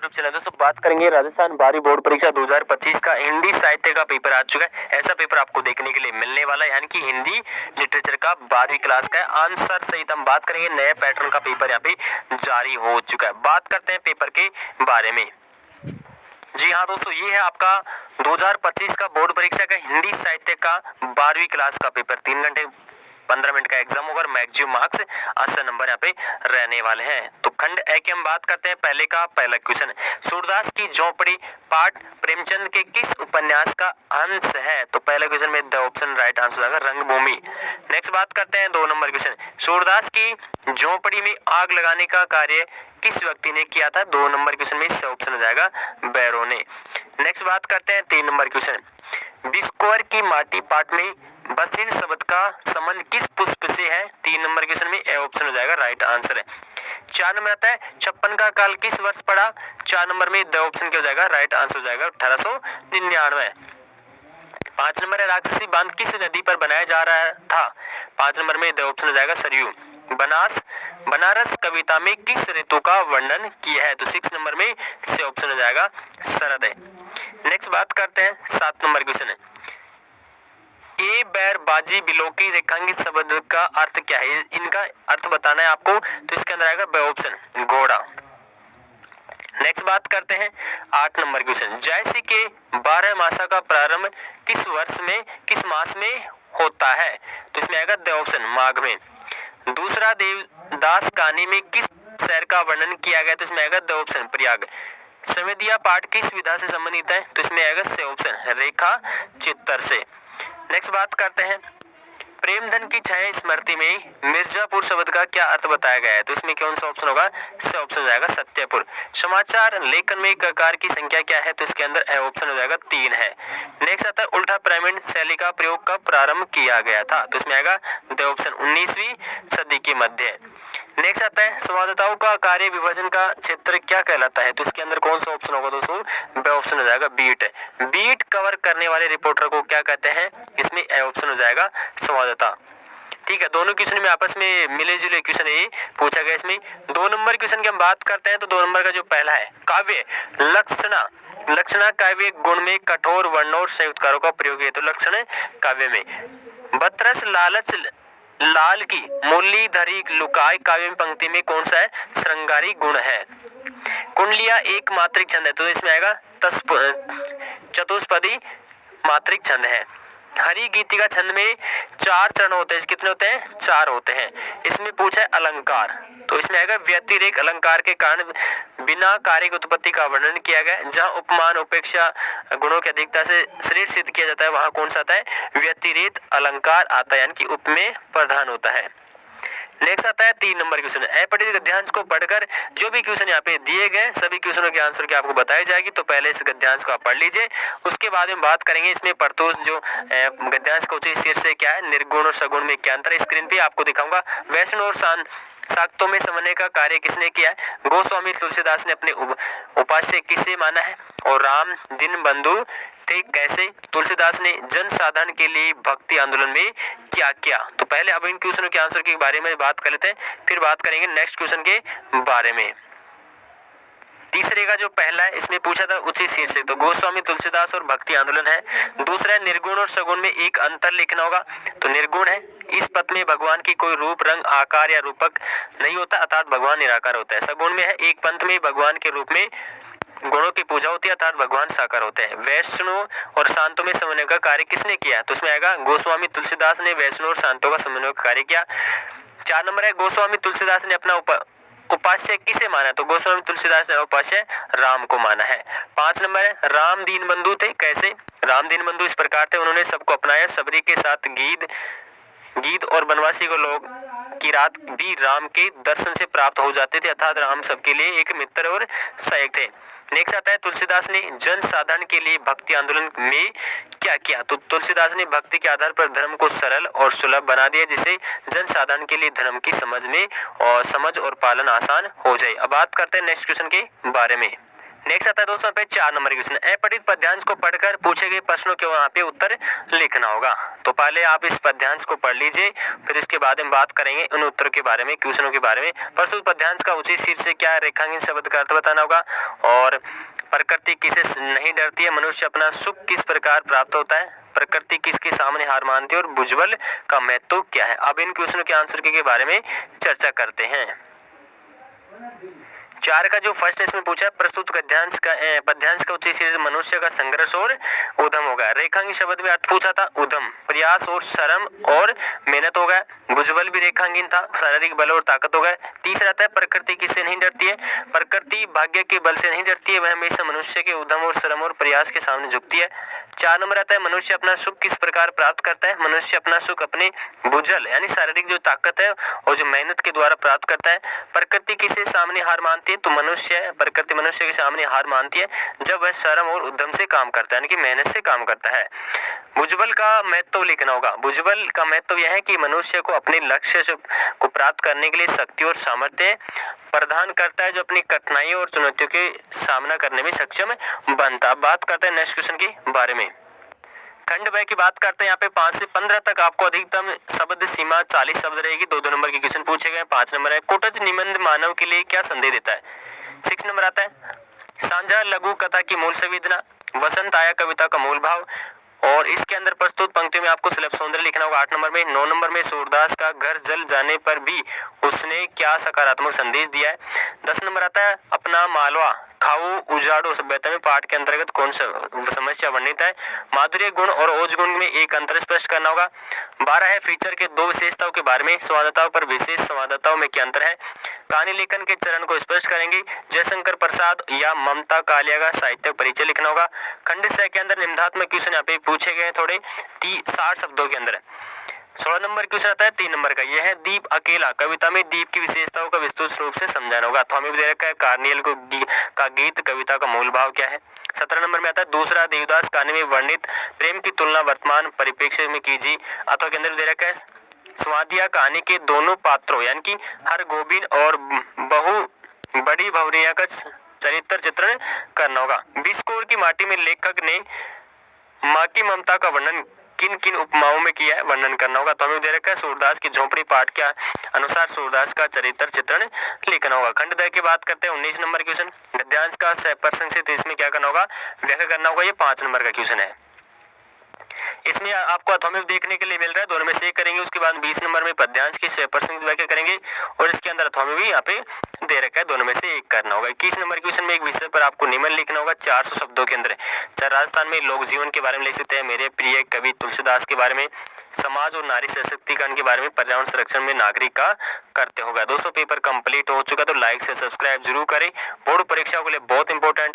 YouTube channel. दोस्तों बात करेंगे राजस्थान बारहवीं बोर्ड परीक्षा 2025 का हिंदी साहित्य का पेपर आ चुका है। ऐसा पेपर आपको देखने के लिए मिलने वाला है, यानी कि हिंदी लिटरेचर का 12वीं क्लास का आंसर सहित हम बात करेंगे। नए पैटर्न का पेपर यहाँ पे जारी हो चुका है। बात करते हैं पेपर के बारे में। जी हाँ दोस्तों, ये है आपका 2025 का बोर्ड परीक्षा का हिंदी साहित्य का 12वीं क्लास का पेपर। 3 घंटे 15 मिनट का एग्जाम होगा और मैक्सिमम मार्क्स 80 नंबर यहाँ पे रहने वाले हैं। तो खंड ए की हम बात करते हैं। पहले का पहला क्वेश्चन, सूरदास की झोंपड़ी पाठ प्रेमचंद के किस उपन्यास का अंश है? तो पहले क्वेश्चन में द ऑप्शन राइट आंसर होगा रंगभूमि। नेक्स्ट बात करते हैं 2 नंबर क्वेश्चन, सूरदास की झोंपड़ी में आग लगाने का कार्य किस व्यक्ति ने किया था? 2 नंबर क्वेश्चन में इससे ऑप्शन हो जाएगा बैरो ने। नेक्स्ट बात करते हैं 3 नंबर क्वेश्चन, बिस्कोर की माटी पाठ में बसिन शब्द का संबंध किस पुष्प से है? 3 नंबर क्वेश्चन में ए ऑप्शन हो जाएगा राइट आंसर है। 4 नंबर आता है 56 का काल किस वर्ष पड़ा? 4 नंबर में द ऑप्शन क्या हो जाएगा राइट आंसर हो जाएगा 1899। 5 नंबर है राक्षसी बांध किस नदी पर बनाया जा रहा था? 5 नंबर में द ऑप्शन हो जाएगा सरयू। बनारस कविता में किस ऋतु का वर्णन किया है? तो 6 नंबर में से ऑप्शन हो जाएगा शरद है। नेक्स्ट बात करते हैं 7 नंबर क्वेश्चन है, ए बैर बाजी बिलोकी रेखांकित शब्द का अर्थ क्या है? इनका अर्थ बताना है आपको, तो इसके अंदर आएगा ब ऑप्शन घोड़ा। नेक्स्ट बात करते हैं 8 नंबर क्वेश्चन, जयसी के 12 मासा का प्रारंभ किस वर्ष में किस मास में होता है? तो इसमें आएगा द ऑप्शन माघ में। दूसरा देवदास कहानी में किस शहर का वर्णन किया गया? तो इसमें आएगा द ऑप्शन प्रयाग। संवेदिया पाठ किस विधा से संबंधित है? तो इसमें आएगा से ऑप्शन रेखा चित्तर से। नेक्स्ट बात करते हैं, प्रेमधन की छाया स्मृति में मिर्जापुर शब्द का क्या अर्थ बताया गया है? तो इसमें कौन सा ऑप्शन होगा? से ऑप्शन हो जाएगा सत्यपुर। समाचार लेखन में ककार की संख्या क्या है? तो इसके अंदर ए ऑप्शन हो जाएगा 3 है। नेक्स्ट आता है उल्टा पिरामिड शैली का प्रयोग कब प्रारंभ किया गया था? तो इसमें आएगा द ऑप्शन 19वीं सदी के मध्य। नेक्स्ट आता है संवाददाताओं का कार्य विभाजन का क्षेत्र क्या कहलाता है? तो इसके अंदर कौन सा ऑप्शन होगा दोस्तों? ब ऑप्शन हो जाएगा बीट। बीट कवर करने वाले रिपोर्टर को क्या कहते हैं? इसमें ए ऑप्शन हो जाएगा संवाददाता। ठीक है, दोनों क्वेश्चन में आपस में मिले जुले क्वेश्चन ये पूछा गया। इसमें 2 नंबर क्वेश्चन की हम बात करते हैं, तो 2 नंबर का जो पहला है, काव्य लक्षणा काव्य गुण में कठोर वर्ण और संयुक्तकारों का प्रयोग है। तो लक्षण काव्य में बतरस लालच लाल की मुरलीधरी लुकाय काव्य में पंक्ति में कौन सा है? श्रृंगारी गुण है। कुंडलिया एक मात्रिक छंद है, तो इसमें आएगा चतुष्पदी मात्रिक छंद है। हरि गीतिका छंद में 4 चरण होते हैं, कितने होते हैं? 4 होते हैं। इसमें पूछा है अलंकार, तो इसमें आएगा व्यतिरेक अलंकार के कारण बिना कार्य की उत्पत्ति का वर्णन किया गया। जहाँ उपमान उपेक्षा गुणों की अधिकता से शरीर सिद्ध किया जाता है, वहां कौन सा आता है? व्यतिरेक अलंकार आता है, यानी कि उपमेय प्रधान होता है। नेक्स्ट आता है 3 नंबर क्वेश्चन, अपठित गद्यांश को पढ़कर जो भी क्वेश्चन यहाँ पे दिए गए सभी क्वेश्चनों के आंसर की आपको बताई जाएगी। तो पहले इस गद्यांश को आप पढ़ लीजिए, उसके बाद में बात करेंगे इसमें परतोष जो गद्यांश का उचित शीर्षक क्या है, निर्गुण और सगुण में क्या अंतर है, स्क्रीन पे आपको दिखाऊंगा। वैष्णव और शाक्तों में समन्वय का कार्य किसने किया है? गोस्वामी तुलसीदास ने अपने उपास्य किसे माना है? और राम दिन बंधु थे कैसे? तुलसीदास ने जन साधन के लिए भक्ति आंदोलन में क्या किया? तो पहले अब इन क्वेश्चनों के आंसर के बारे में बात कर लेते हैं, फिर बात करेंगे नेक्स्ट क्वेश्चन के बारे में। तीसरे का जो पहला है, इसमें पूछा था उचित शीर्षक, तो गोस्वामी तुलसीदास और भक्ति आंदोलन है। दूसरा है निर्गुण और सगुण में एक अंतर लिखना होगा, तो निर्गुण है इस पद में भगवान की कोई रूप रंग आकार या रूपक नहीं होता, अर्थात भगवान निराकार होता है। सगुण में है एक पंथ में भगवान के रूप में गुणों की पूजा होती है, अर्थात भगवान साकार होते हैं। वैष्णव और शांतों में समन्वय का कार्य किसने किया? तो उसमें आएगा गोस्वामी तुलसीदास ने वैष्णव और शांतों का समन्वय का कार्य किया। 4 नंबर है गोस्वामी तुलसीदास ने अपना उपास्य किसे माना? तो गोस्वामी तुलसीदास ने उपास्य राम को माना है। 5 नंबर है राम दीन बंधु थे कैसे? राम दीन बंधु इस प्रकार थे, उन्होंने सबको अपनाया, सबरी के साथ गीत और बनवासी को लोग की रात भी राम के दर्शन से प्राप्त हो जाते थे, अर्थात राम सबके लिए एक मित्र और सहायक थे। नेक्स्ट आता है तुलसीदास ने जन साधन के लिए भक्ति आंदोलन में क्या किया? तो तुलसीदास ने भक्ति के आधार पर धर्म को सरल और सुलभ बना दिया, जिससे जन साधन के लिए धर्म की समझ और पालन आसान हो जाए। अब बात करते हैं नेक्स्ट क्वेश्चन के बारे में। नेक्स्ट आता है दोस्तों पे 4 नंबर के क्वेश्चन। अपठित पद्यांश को पढ़कर पूछे गए प्रश्नों के वहाँ पे उत्तर लिखना होगा। तो पहले आप इस पद्यांश को पढ़ लीजिए, फिर इसके बाद हम बात करेंगे उन उत्तरों के बारे में, क्वेश्चनों के बारे में। प्रस्तुत पद्यांश का उचित शीर्षक क्या है, रेखांकित शब्द का अर्थ बताना होगा, और प्रकृति किसे नहीं डरती है, मनुष्य अपना सुख किस प्रकार प्राप्त होता है, प्रकृति किसके सामने हार मानती है, और भुजबल का महत्व क्या है। अब इन क्वेश्चनों के आंसर के बारे में चर्चा करते हैं। 4 का जो फर्स्ट इसमें पूछा है, प्रस्तुत पद्यांश का उचित शीर्षक मनुष्य का संघर्ष और उद्यम होगा। रेखांकित शब्द में अर्थ पूछा था उद्यम, प्रयास और श्रम और मेहनत होगा। भुजबल भी रेखांकित था, शारीरिक बल और ताकत होगा। तीसरा आता है प्रकृति किससे नहीं डरती है, प्रकृति भाग्य के बल से नहीं डरती है, वह हमेशा मनुष्य के उद्यम और श्रम और प्रयास के सामने झुकती है। 4 नंबर आता है मनुष्य अपना सुख किस प्रकार प्राप्त करता है, मनुष्य अपना सुख अपने भुजल यानी शारीरिक जो ताकत है और जो मेहनत के द्वारा प्राप्त करता है। प्रकृति किसे सामने हार मानती है, तो प्रकृति मनुष्य के सामने हार मानती है जब वह श्रम और उद्यम से काम करता है, यानी कि मेहनत से काम करता है। भुजबल का महत्व लिखना होगा। भुजबल का महत्व यह है कि मनुष्य को अपने लक्ष्य को प्राप्त करने के लिए शक्ति और सामर्थ्य प्रदान करता है, जो अपनी कठिनाइयों और चुनौतियों के सामना करने में सक्षम बनता है। बात करते हैं नेक्स्ट क्वेश्चन के बारे में। खंड ब की बात करते हैं। यहाँ पे 5 से 15 तक आपको अधिकतम शब्द सीमा 40 शब्द रहेगी। 2 नंबर के क्वेश्चन पूछे गए। 5 नंबर है कोटज निबंध मानव के लिए क्या संदेश देता है। 6 नंबर आता है सांझा लघु कथा की मूल संवेदना, वसंत आया कविता का मूल भाव, और इसके अंदर प्रस्तुत पंक्तियों में आपको सुलभ सौंदर्य लिखना होगा। 8 नंबर में। 9 नंबर में सूरदास का घर जल जाने पर भी उसने क्या सकारात्मक संदेश दिया है। 10 नंबर आता है अपना मालवा खाओ उजाड़ो सभ्यता में पाठ के अंतर्गत कौन सा समस्या वर्णित है। माधुर्य गुण और ओज गुण में एक अंतर स्पष्ट करना होगा। 12 है फीचर के 2 विशेषताओं के बारे में, संवाददाताओं पर विशेष संवाददाताओं में क्या अंतर है। कहानी लेखन के चरण को स्पष्ट करेंगे। जयशंकर प्रसाद या ममता कालिया का साहित्य परिचय लिखना होगा। खंड 6 के अंदर निबंधात्मक क्वेश्चन यहाँ पे पूछे गए थोड़े 60 शब्दों के अंदर। 16 नंबर क्वेश्चन आता है 3 नंबर का, यह है दीप अकेला कविता में दीप की विशेषताओं का विस्तृत रूप से समझाना होगा। तो हमें भी दे रखा है कार्नियल का गीत कविता का मूल भाव क्या है। 17 नंबर में आता है दूसरा देवदास कहानी में वर्णित प्रेम की तुलना वर्तमान परिप्रेक्ष्य में कीजिए। अथवा के अंदर दे रखा है स्वादिया कहानी के दोनों पात्रों यानी कि हर गोविंद और बहु बड़ी भवरिया का चरित्र चित्रण करना होगा। 20 कोर की माटी में लेखक ने माँ की ममता का वर्णन किन किन उपमाओं में किया है, वर्णन करना होगा। तो हमें दे रखा है सूरदास की झोपड़ी पाठ के अनुसार सूरदास का चरित्र चित्रण लिखना होगा। खंड 10 की बात करते हैं। 19 नंबर क्वेश्चन गद्यांश का प्रसंग से, तो इसमें क्या करना होगा, व्याख्या करना होगा। ये 5 नंबर का क्वेश्चन है। इसमें आपको अथोमिक देखने के लिए मिल रहा है, दोनों में से एक करेंगे। उसके बाद 20 नंबर में पद्यांश की 100% व्याख्या करेंगे, और इसके अंदर अथोमिक भी यहाँ पे दे रखा है, दोनों में से एक करना होगा। 21 नंबर क्वेश्चन में एक विषय पर आपको निबंध लिखना होगा 400 शब्दों के अंदर। चाहे राजस्थान में लोक जीवन के बारे में लिख सकते हैं, मेरे प्रिय कवि तुलसीदास के बारे में, समाज और नारी सशक्तिकरण के बारे में, पर्यावरण संरक्षण में नागरिक का करते होगा। दोस्तों पेपर कंप्लीट हो चुका, तो लाइक से सब्सक्राइब जरूर करें। बोर्ड परीक्षा के लिए बहुत इंपॉर्टेंट